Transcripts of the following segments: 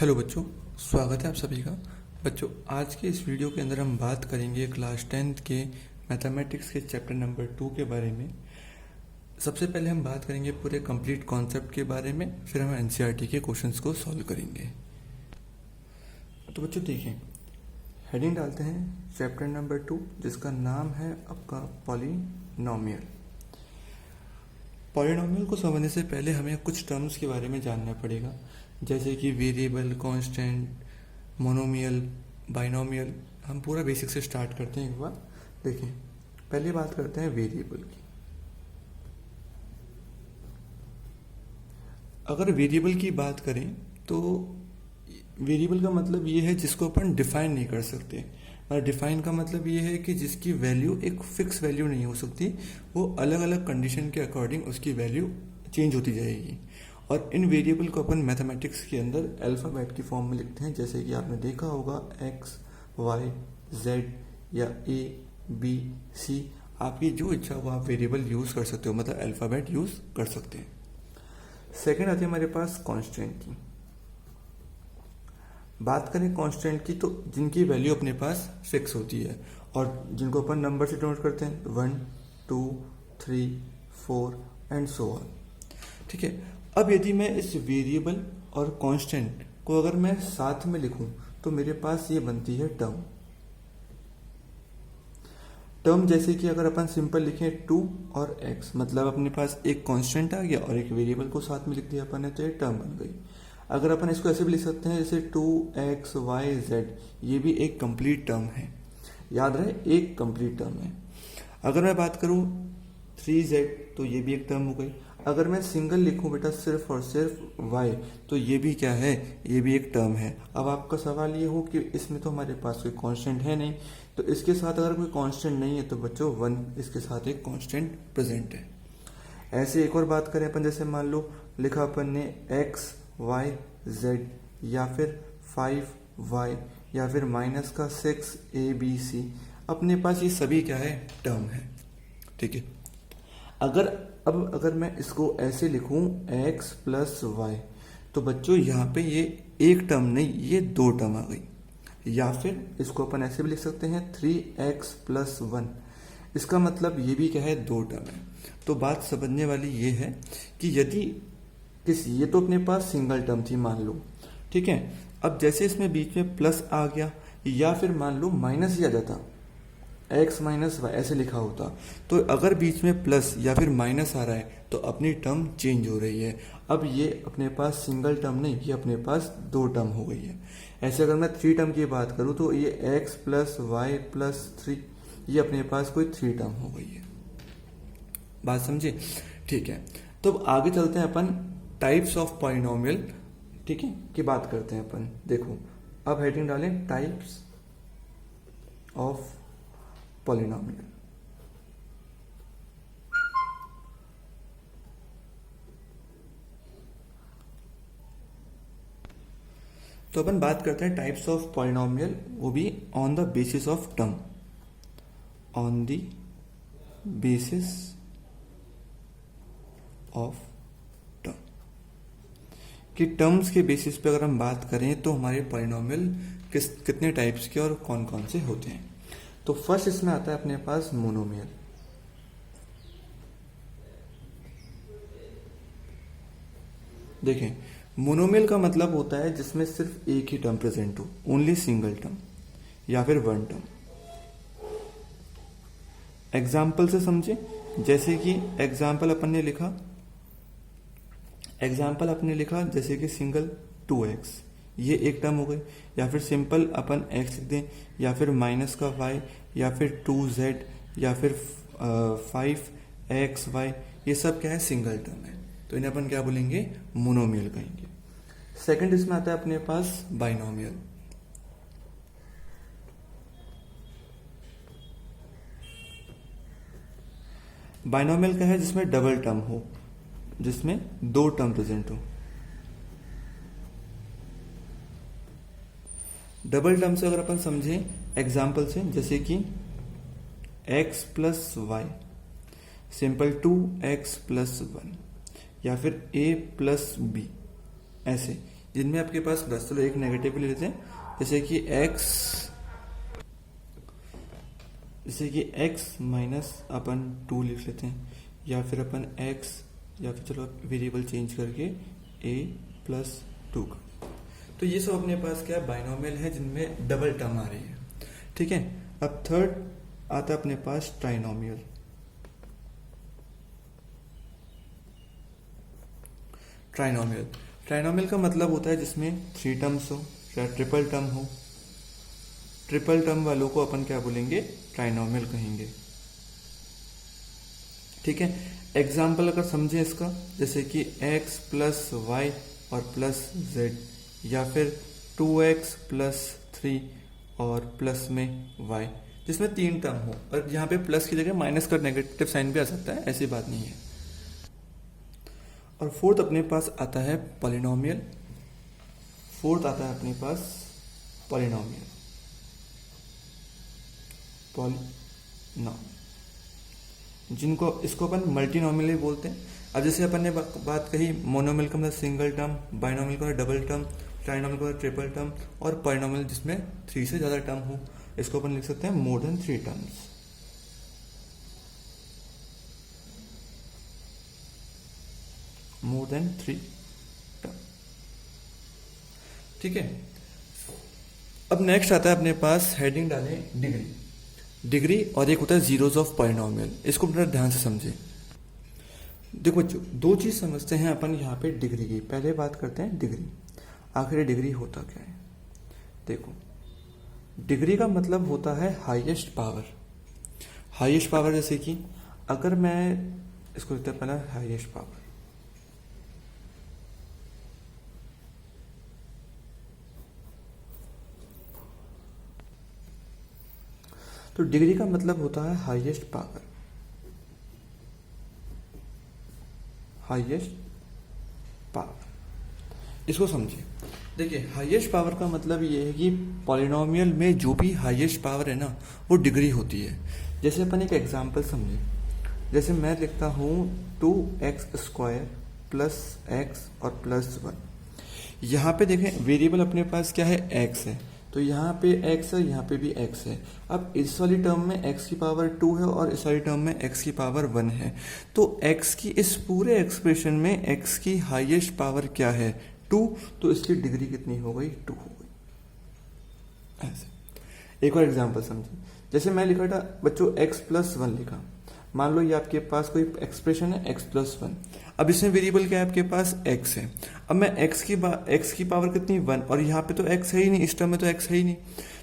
Hello बच्चों, स्वागत है आप सभी का। बच्चों, आज के इस वीडियो के अंदर हम बात करेंगे क्लास 10th के मैथमेटिक्स के चैप्टर नंबर 2 के बारे में। सबसे पहले हम बात करेंगे पूरे कंप्लीट कॉन्सेप्ट के बारे में, फिर हम एनसीईआरटी के क्वेश्चंस को सॉल्व करेंगे। तो बच्चों देखिए, हेडिंग डालते हैं चैप्टर नंबर 2, जिसका नाम है आपका पॉलिनोमियल। पॉलिनोमियल को समझने से पहले हमें कुछ टर्म्स के बारे में जानना पड़ेगा, जैसे कि वेरिएबल, कांस्टेंट, मोनोमियल, बाइनोमियल। हम पूरा बेसिक से स्टार्ट करते हैं एक बार। देखिए, पहले बात करते हैं वेरिएबल की। अगर वेरिएबल की बात करें तो वेरिएबल का मतलब ये है जिसको अपन डिफाइन नहीं कर सकते। और डिफाइन का मतलब ये है कि जिसकी वैल्यू एक फिक्स वैल्यू नहीं हो सकती, वो अलग अलग कंडीशन के अकॉर्डिंग उसकी वैल्यू चेंज होती जाएगी। और इन वेरिएबल को अपन मैथमेटिक्स के अंदर अल्फ़ाबेट की फॉर्म में लिखते हैं, जैसे कि आपने देखा होगा एक्स, वाई, जेड या ए, बी, सी। आपकी जो इच्छा हो आप वेरिएबल यूज़ कर सकते हो, मतलब अल्फ़ाबेट यूज़ कर सकते हैं। सेकेंड आती है हमारे पास कांस्टेंट की। बात करें कांस्टेंट की, तो जिनकी वैल्यू अपने पास फिक्स होती है और जिनको अपन नंबर से डिनोट करते हैं 1, 2, 3, 4 एंड सो ऑन। ठीक है। अब यदि मैं इस वेरिएबल और कांस्टेंट को अगर मैं साथ में लिखूं तो मेरे पास ये बनती है टर्म। जैसे कि अगर अपन सिंपल लिखें 2 और x, मतलब अपने पास एक कांस्टेंट आ गया और एक वेरिएबल को साथ में लिख दिया अपन ने, तो ये टर्म बन गई। अगर अपन इसको ऐसे भी लिख सकते हैं जैसे 2x, y, z, ये भी एक कंप्लीट टर्म है। याद रहे, एक कंप्लीट टर्म है। अगर मैं बात करूं 3z, तो ये भी एक टर्म हो गई। अगर मैं सिंगल लिखूं बेटा सिर्फ और सिर्फ y, तो ये भी क्या है, ये भी एक टर्म है। अब आपका सवाल ये हो कि इसमें तो हमारे पास कोई कांस्टेंट है नहीं, तो इसके साथ अगर कोई कांस्टेंट नहीं है तो बच्चों 1 इसके साथ एक कांस्टेंट प्रेजेंट है। ऐसे एक और बात करें अपन, जैसे मान लो लिखा अपन ने x, y, z, या फिर 5y, या फिर -6 a b c। अपने पास ये सभी क्या है, टर्म है। ठीक है। अगर मैं इसको ऐसे लिखूं x प्लस वाई, तो बच्चों यहाँ पे ये एक टर्म नहीं, ये 2 टर्म आ गई। या फिर इसको अपन ऐसे भी लिख सकते हैं 3x प्लस 1। इसका मतलब ये भी क्या है, 2 टर्म है। तो बात समझने वाली ये है कि यदि ये तो अपने पास सिंगल टर्म थी मान लो, ठीक है। अब जैसे इसमें बीच में प्लस आ गया, या फिर मान लो माइनस ही आ जाता, x माइनस वाई ऐसे लिखा होता, तो अगर बीच में प्लस या फिर माइनस आ रहा है तो अपनी टर्म चेंज हो रही है। अब ये अपने पास सिंगल टर्म नहीं, ये अपने पास 2 टर्म हो गई है। ऐसे अगर मैं 3 टर्म की बात करूं तो ये x प्लस वाई प्लस 3, ये अपने पास कोई 3 टर्म हो गई है। बात समझे? ठीक है। तो आगे चलते हैं अपन टाइप्स ऑफ पॉलिनोमियल, ठीक है, की बात करते हैं अपन। देखो, अब हेडिंग डालें टाइप्स ऑफ पॉलिनोमियल। तो अपन बात करते हैं टाइप्स ऑफ पॉलिनोमियल, वो भी on the basis of term. On the basis of term, कि टर्म्स के बेसिस पे अगर हम बात करें तो हमारे पॉलिनोमियल कितने टाइप्स के और कौन कौन से होते हैं। तो फर्स्ट इसमें आता है अपने पास मोनोमियल। देखें, मोनोमियल का मतलब होता है जिसमें सिर्फ एक ही टर्म प्रेजेंट हो, ओनली सिंगल टर्म या फिर 1 टर्म। एग्जाम्पल से समझे, जैसे कि एग्जाम्पल अपन ने लिखा जैसे कि सिंगल 2x, ये एक टर्म हो गई। या फिर सिंपल अपन x लिख दें, या फिर माइनस का y, या फिर 2z, या फिर 5xy, ये सब क्या है, सिंगल टर्म है। तो इन्हें अपन क्या बोलेंगे, मोनोमियल कहेंगे। सेकंड इसमें आता है अपने पास बाइनोमियल। बाइनोमियल का है जिसमें डबल टर्म हो, जिसमें 2 टर्म प्रेजेंट हो। डबल टर्म से अगर अपन समझें एग्जाम्पल से, जैसे कि x plus Y, simple 2x plus 1, या फिर a प्लस बी, ऐसे जिनमें आपके पास प्लस, चलो एक नेगेटिव ले लेते हैं, जैसे कि x माइनस अपन 2 लिख लेते हैं, या फिर अपन x, या फिर चलो वेरिएबल चेंज करके a प्लस 2 का। तो ये सब अपने पास क्या बाइनोमियल है जिनमें डबल टर्म आ रही है, ठीक है। अब थर्ड आता है अपने पास ट्राइनोमियल। ट्राइनोमियल का मतलब होता है जिसमें 3 टर्म्स हो या ट्रिपल टर्म हो। ट्रिपल टर्म वालों को अपन क्या बोलेंगे, ट्राइनोमियल कहेंगे, ठीक है। एग्जाम्पल अगर समझे इसका, जैसे कि x प्लस वाई और प्लस z, या फिर 2x प्लस 3 और प्लस में y, जिसमें 3 टर्म हो, और यहाँ पे प्लस की जगह माइनस का नेगेटिव साइन भी आ सकता है, ऐसी बात नहीं है। और फोर्थ अपने पास आता है पॉलिनोमियल। जिनको इसको अपन मल्टीनोमियल भी बोलते हैं। अब जैसे अपन ने बात कही, मोनोमियल का मतलब सिंगल टर्म, बाइनोमियल का डबल टर्म, ट्राइनोमियल का ट्रिपल टर्म, और पॉलिनोमियल जिसमें 3 से ज्यादा टर्म हो, इसको अपन लिख सकते हैं more than 3 terms. More than 3 term, ठीक है। अब नेक्स्ट आता है अपने पास, हेडिंग डालें डिग्री, और एक होता है जीरोस ऑफ पॉलिनोमियल। इसको बड़ा ध्यान से समझे। देखो बच्चों, 2 चीज समझते हैं अपन यहाँ पे डिग्री की। पहले बात करते हैं डिग्री। आखिर डिग्री होता क्या है? देखो, डिग्री का मतलब होता है हाईएस्ट पावर। जैसे कि अगर मैं इसको लिखते हैं पहला हाईएस्ट पावर, तो डिग्री का मतलब होता है हाईएस्ट पावर। इसको समझिए। देखिए, हाईएस्ट पावर का मतलब ये है कि पॉलिनोमियल में जो भी हाईएस्ट पावर है ना, वो डिग्री होती है। जैसे अपन एक एग्जांपल समझे, जैसे मैं लिखता हूं 2x² प्लस x और प्लस 1। यहाँ पे देखें, वेरिएबल अपने पास क्या है, x है, तो यहाँ पे x है, यहाँ पे भी x है। अब इस वाली टर्म में x की पावर 2 है और इस वाली टर्म में x की पावर 1 है। तो x की इस पूरे एक्सप्रेशन में x की हाईएस्ट पावर क्या है, 2, तो इसकी डिग्री कितनी हो गई, 2 हो गई। ऐसे एक और एग्जांपल समझिए। जैसे मैं लिखा था बच्चों x प्लस 1 लिखा, मान लो ये आपके पास कोई एक्सप्रेशन है x प्लस 1। अब इसमें वेरिएबल क्या है, आपके पास x है। अब मैं x की पावर कितनी, 1, और यहाँ पे तो x है ही नहीं, इस टर्म में तो x है ही नहीं,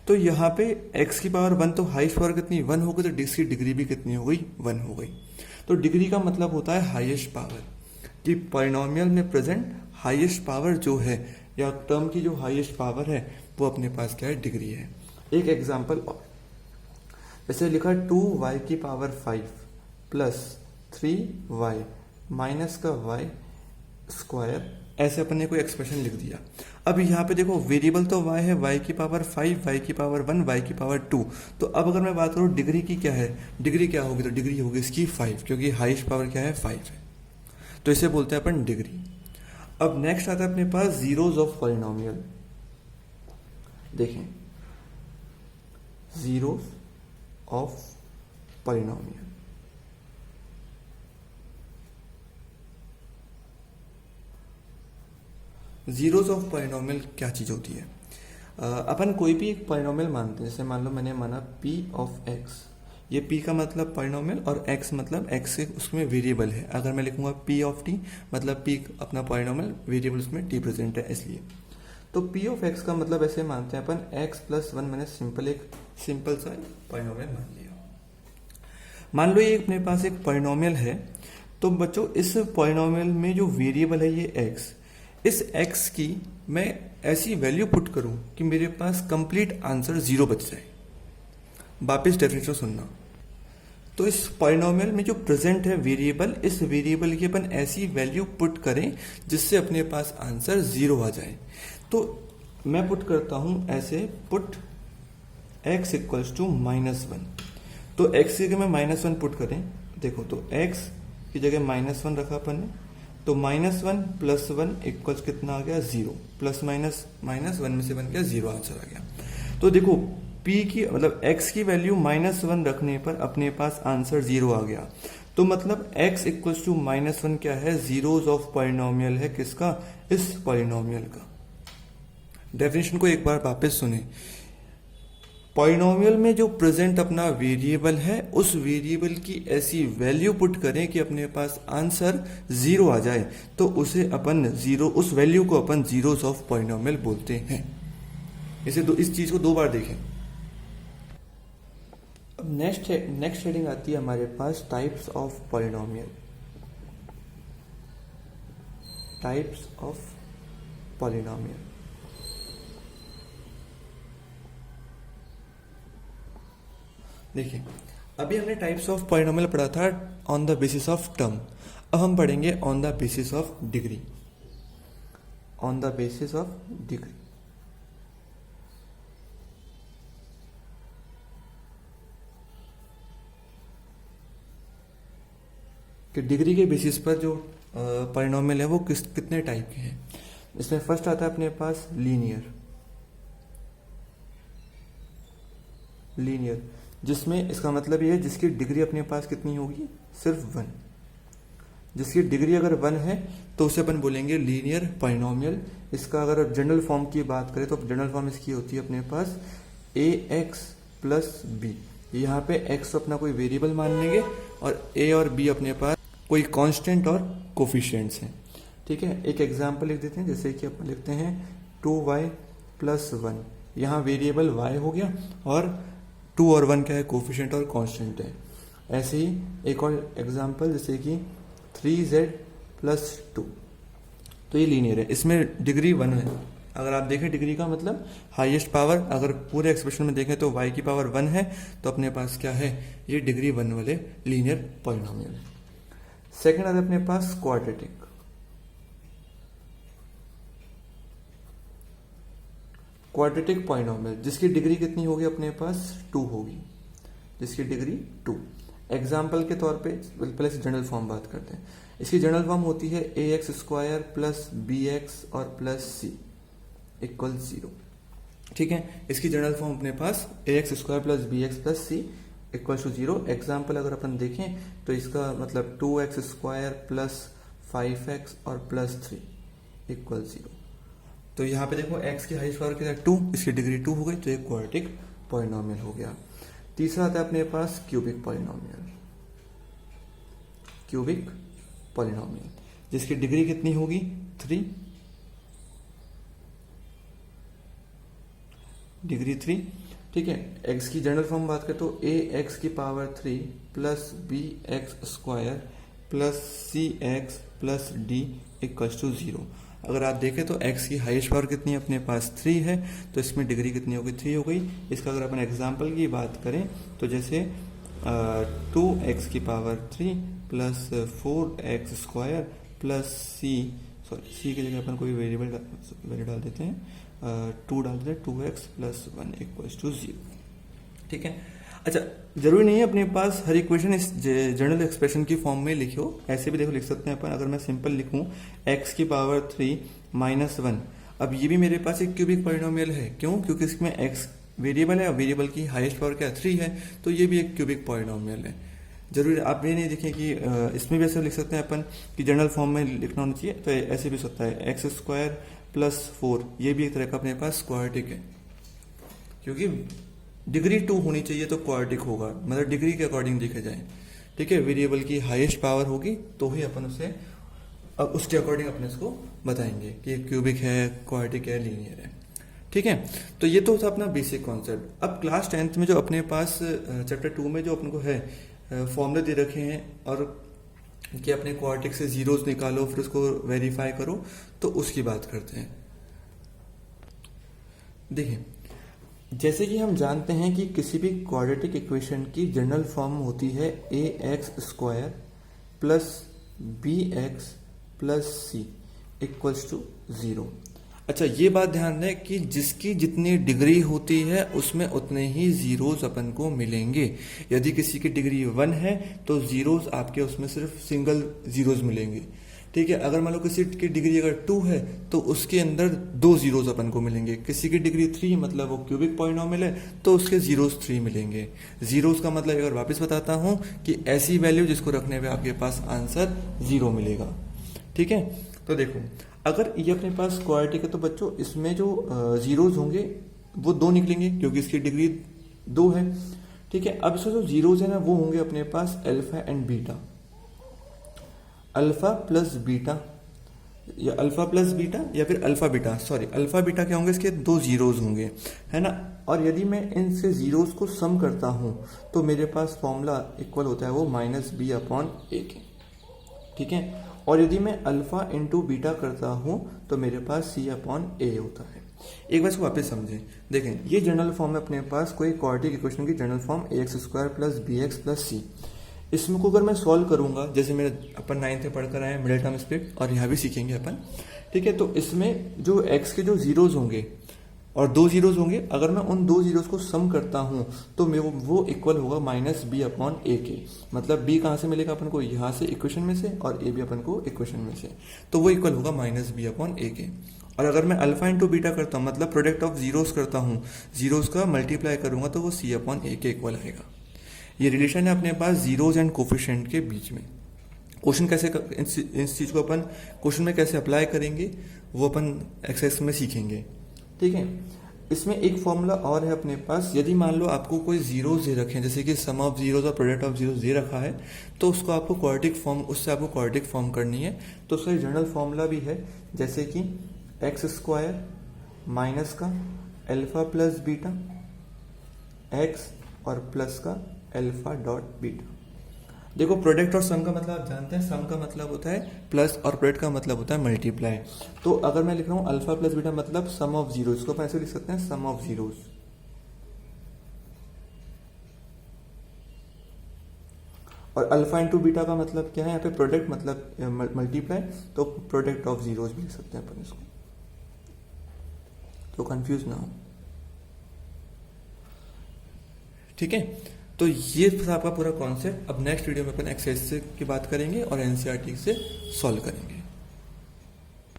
तो यहाँ पे x की पावर 1, तो हाईएस्ट पावर कितनी, 1 हो गई, तो इसकी डिग्री भी कितनी हो गई, 1 हो गई। तो डिग्री का मतलब होता है हाईएस्ट पावर, कि पॉलिनोमियल में प्रेजेंट हाईएस्ट पावर जो है, या टर्म की जो हाईएस्ट पावर है, वो अपने पास क्या है, डिग्री है। एक एग्जाम्पल और, जैसे लिखा 2y की पावर 5 प्लस 3y माइनस का y स्क्वायर, ऐसे अपन ने कोई एक्सप्रेशन लिख दिया। अब यहाँ पे देखो, वेरिएबल तो y है, y की पावर 5, y की पावर 1, y की पावर 2। तो अब अगर मैं बात करूँ डिग्री की क्या है, डिग्री क्या होगी, तो डिग्री होगी इसकी 5, क्योंकि हाईएस्ट पावर क्या है, 5 है। तो इसे बोलते हैं अपन डिग्री। अब नेक्स्ट आता है अपने पास जीरोस ऑफ पॉलिनोमियल। देखें, zeros of polynomial, zeros of polynomial क्या चीज होती है? अपन कोई भी एक पॉलिनोमियल मानते हैं, जैसे मान लो मैंने माना p ऑफ x, ये p का मतलब पॉलिनोमियल और x मतलब x से उसमें वेरिएबल है। अगर मैं लिखूंगा p ऑफ t, मतलब p अपना पॉलिनोमियल, वेरिएबल उसमें t प्रेजेंट है, इसलिए। तो p ऑफ x का मतलब ऐसे मानते हैं अपन x प्लस 1, मैंने सिंपल सा पॉलिनोमियल मान लिया। मान लो ये अपने पास एक पॉलिनोमियल है, तो बच्चों इस पॉलिनोमियल में जो वेरिएबल है ये x, इस x की मैं ऐसी वैल्यू पुट करूं कि मेरे पास कंप्लीट आंसर 0 बच जाए। वापिस डेफिनेशन सुनना। तो इस पॉलिनोमियल में जो प्रेजेंट है वेरिएबल, इस वेरिएबल की अपन ऐसी वैल्यू पुट करें जिससे अपने पास आंसर 0 आ जाए। तो मैं पुट करता हूं ऐसे, पुट x इक्वल्स टू -1। तो x की जगह मैं -1 पुट करें, देखो तो x की जगह -1 रखा अपन ने, तो -1 + 1 इक्वल्स कितना आ गया, 0, प्लस माइनस माइनस 1 में से 1 क्या, 0 आंसर आ गया। तो देखो p की मतलब x की वैल्यू -1 रखने पर अपने पास आंसर 0 आ गया। तो मतलब x इक्वल्स टू -1 क्या है, जीरोज ऑफ पॉलिनोमियल है, किसका, इस पॉलिनोमियल का। डेफिनेशन को एक बार वापस सुने। पॉलिनोमियल में जो प्रेजेंट अपना वेरिएबल है, उस वेरिएबल की ऐसी वैल्यू पुट करें कि अपने पास आंसर 0 आ जाए, तो उसे अपन उस वैल्यू को अपन जीरोज ऑफ पॉलिनोमियल बोलते हैं। इस चीज को 2 बार देखें। अब नेक्स्ट हेडिंग आती है हमारे पास types of polynomial. Types of polynomial. देखिए, अभी हमने टाइप्स ऑफ पॉलिनोमियल पढ़ा था on the basis of term. अब हम पढ़ेंगे on the basis of degree. On the basis of degree. कि डिग्री के बेसिस पर जो पॉलिनोमियल है वो कितने टाइप के हैं। इसमें फर्स्ट आता है अपने पास लीनियर। लीनियर जिसमें इसका मतलब ये है जिसकी डिग्री अपने पास कितनी होगी, सिर्फ 1। जिसकी डिग्री अगर 1 है तो उसे अपन बोलेंगे लीनियर पॉलिनोमियल। इसका अगर जनरल फॉर्म की बात करें तो जनरल फॉर्म इसकी होती है अपने पास ax + b। यहाँ पे x अपना कोई वेरिएबल मान लेंगे और a और b अपने पास कोई कांस्टेंट और कोफिशिएंट्स हैं। ठीक है, एक एग्जांपल लिख देते हैं, जैसे कि अपन लिखते हैं 2y + 1। यहाँ वेरिएबल y हो गया और 2 और 1 क्या है, कोफिशिएंट और कांस्टेंट है। ऐसे ही एक और एग्जांपल जैसे कि 3z + 2। तो ये लीनियर है, इसमें डिग्री 1 है। अगर आप देखें डिग्री का मतलब हाईएस्ट पावर, अगर पूरे एक्सप्रेशन में देखें तो y की पावर 1 है, तो अपने पास क्या है, ये डिग्री 1 वाले लीनियर पॉलिनोमियल है। सेकेंड आता है अपने पास क्वाड्रेटिक। क्वाड्रेटिक पॉलिनोमियल जिसकी डिग्री कितनी होगी, अपने पास 2 होगी। जिसकी डिग्री 2। एग्जाम्पल के तौर पे पहले से जनरल फॉर्म बात करते हैं। इसकी जनरल फॉर्म होती है ax² + bx और +c = 0। ठीक है, इसकी जनरल फॉर्म अपने पास ax² + bx + c = 0। एग्जाम्पल अगर अपन देखें तो इसका मतलब 2x² + 5x और +3 = 0। तो यहाँ पे देखो x की हाईएस्ट पावर क्या है, 2, इसकी डिग्री 2 हो गई, तो एक क्वाड्रेटिक पॉलिनोमियल हो गया। तीसरा आता है अपने पास क्यूबिक पॉलिनोमियल। क्यूबिक पॉलिनोमियल जिसकी डिग्री कितनी होगी, 3, डिग्री 3। ठीक है, x की जनरल फॉर्म बात करें तो ax³ + bx² + cx + d = 0। अगर आप देखें तो x की हाईएस्ट पावर कितनी है, अपने पास 3 है, तो इसमें डिग्री कितनी होगी, 3 हो गई। इसका अगर अपन एग्जांपल की बात करें तो जैसे 2x³ + 4x² + c की जगह अपन कोई वैल्यू डाल देते हैं, 2 डाल देते हैं, 2x + 1 = 0। ठीक है, अच्छा जरूरी नहीं है अपने पास हर इक्वेशन इस जनरल एक्सप्रेशन की फॉर्म में लिखे हो, ऐसे भी देखो लिख सकते हैं अपन। अगर मैं सिंपल लिखूं x³ - 1, अब ये भी मेरे पास एक क्यूबिक पॉलिनोमियल है। क्यों? क्योंकि इसमें x वेरिएबल है और वेरिएबल की हाईएस्ट पावर क्या, 3 है, तो ये भी एक क्यूबिक पॉलिनोमियल है। जरूरी आप ये नहीं देखें कि इसमें भी ऐसे लिख सकते हैं अपन कि जनरल फॉर्म में लिखना होना चाहिए, तो ऐसे भी हो सकता है x² + 4, ये भी एक तरह का अपने पास क्वाड्रेटिक है। क्योंकि डिग्री 2 होनी चाहिए तो क्वाड्रेटिक होगा, मतलब डिग्री के अकॉर्डिंग देखे जाए। ठीक है, वेरिएबल की हाईएस्ट पावर होगी तो ही अपन उसे अब उसके अकॉर्डिंग अपने इसको बताएंगे कि ये क्यूबिक है, क्वाड्रेटिक है, लीनियर है। ठीक है, तो ये तो था अपना बेसिक कॉन्सेप्ट। अब क्लास 10th में जो अपने पास चैप्टर 2 में जो अपन को है फॉर्मूले दे रखे हैं और कि अपने क्वाड्रेटिक से जीरोस निकालो फिर उसको वेरीफाई करो, तो उसकी बात करते हैं। देखिए, जैसे कि हम जानते हैं कि किसी भी क्वाड्रेटिक इक्वेशन की जनरल फॉर्म होती है ax² + bx + c = 0। अच्छा, ये बात ध्यान दें कि जिसकी जितनी डिग्री होती है उसमें उतने ही जीरोस अपन को मिलेंगे। यदि किसी की डिग्री 1 है तो जीरोस आपके उसमें सिर्फ सिंगल जीरोस मिलेंगे। ठीक है। अगर मान लो किसी की डिग्री अगर 2 है तो उसके अंदर 2 जीरोस अपन को मिलेंगे। किसी की डिग्री 3 मतलब वो क्यूबिक पॉलिनॉमियल है तो उसके जीरोस 3 मिलेंगे। जीरोस का मतलब अगर वापस बताता हूं कि ऐसी वैल्यू जिसको रखने पे आपके पास आंसर 0 मिलेगा। ठीक है, तो देखो अगर ये अपने पास क्वाड्रेटिक है तो बच्चों इसमें जो जीरोस होंगे वो 2 निकलेंगे क्योंकि इसकी डिग्री 2 है। ठीक है, अब इसमें जो जीरोस है ना वो होंगे अपने पास alpha and beta, alpha plus beta या अल्फा प्लस बीटा या फिर alpha beta, sorry alpha beta क्या होंगे, इसके 2 जीरोस होंगे, है ना। और यदि मैं इनसे जीरोस को सम करता हूं तो मेरे पास फॉर्मूला इक्वल होता है वो -b/a के। ठीक है, और यदि मैं अल्फा इंटू बीटा करता हूं तो मेरे पास c/a होता है। एक बार इसको वापस समझें, देखें ये जनरल फॉर्म है अपने पास कोई क्वाड्रेटिक इक्वेशन की general form ax² + bx + c। इसमें को अगर मैं सॉल्व करूंगा जैसे मेरे अपन 9th में पढ़कर आए हैं मिडिल टर्म स्प्लिट और यहाँ भी सीखेंगे अपन। ठीक है, तो इसमें जो x के जो जीरोस होंगे और 2 जीरोस होंगे, अगर मैं उन 2 जीरोस को सम करता हूं तो वो इक्वल होगा -b/a के। मतलब b कहां से मिलेगा अपन को, यहां से इक्वेशन में से, और a भी अपन को इक्वेशन में से, तो वो इक्वल होगा -b/a के। और अगर मैं अल्फा इंटू बीटा करता हूं मतलब प्रोडक्ट ऑफ जीरोस करता हूं, जीरोस का मल्टीप्लाई करूंगा तो वो c/a के इक्वल आएगा। ये रिलेशन है अपने पास जीरोस एंड कोफिशिएंट के बीच में। क्वेश्चन कैसे इस चीज को अपन क्वेश्चन में कैसे अप्लाई करेंगे वो अपन एक्सरसाइज में सीखेंगे। ठीक है, इसमें एक फॉर्मूला और है अपने पास। यदि मान लो आपको कोई जीरोस दे रखे हैं जैसे कि सम ऑफ जीरोस और प्रोडक्ट ऑफ जीरोस दे रखा है तो उसको आपको क्वाड्रेटिक फॉर्म उससे आपको क्वाड्रेटिक फॉर्म करनी है। तो उसका जनरल फॉर्मूला भी है जैसे कि x² माइनस का अल्फा प्लस बीटा x और प्लस का अल्फा डॉट बीटा। देखो प्रोडक्ट और सम का मतलब आप जानते हैं, सम का मतलब होता है प्लस और प्रोडक्ट का मतलब होता है मल्टीप्लाई। तो अगर मैं लिख रहा हूं अल्फा प्लस बीटा मतलब सम ऑफ जीरो, इसको अपन ऐसे लिख सकते हैं सम ऑफ जीरोस। और अल्फा इंटू बीटा का मतलब क्या है, यहाँ पे प्रोडक्ट मतलब मल्टीप्लाई, तो प्रोडक्ट ऑफ जीरोस भी लिख सकते हैं अपन इसको, तो कंफ्यूज ना हो। ठीक है, तो ये था आपका पूरा कॉन्सेप्ट। अब नेक्स्ट वीडियो में अपन एक्सरसाइज की बात करेंगे और एनसीईआरटी से सॉल्व करेंगे।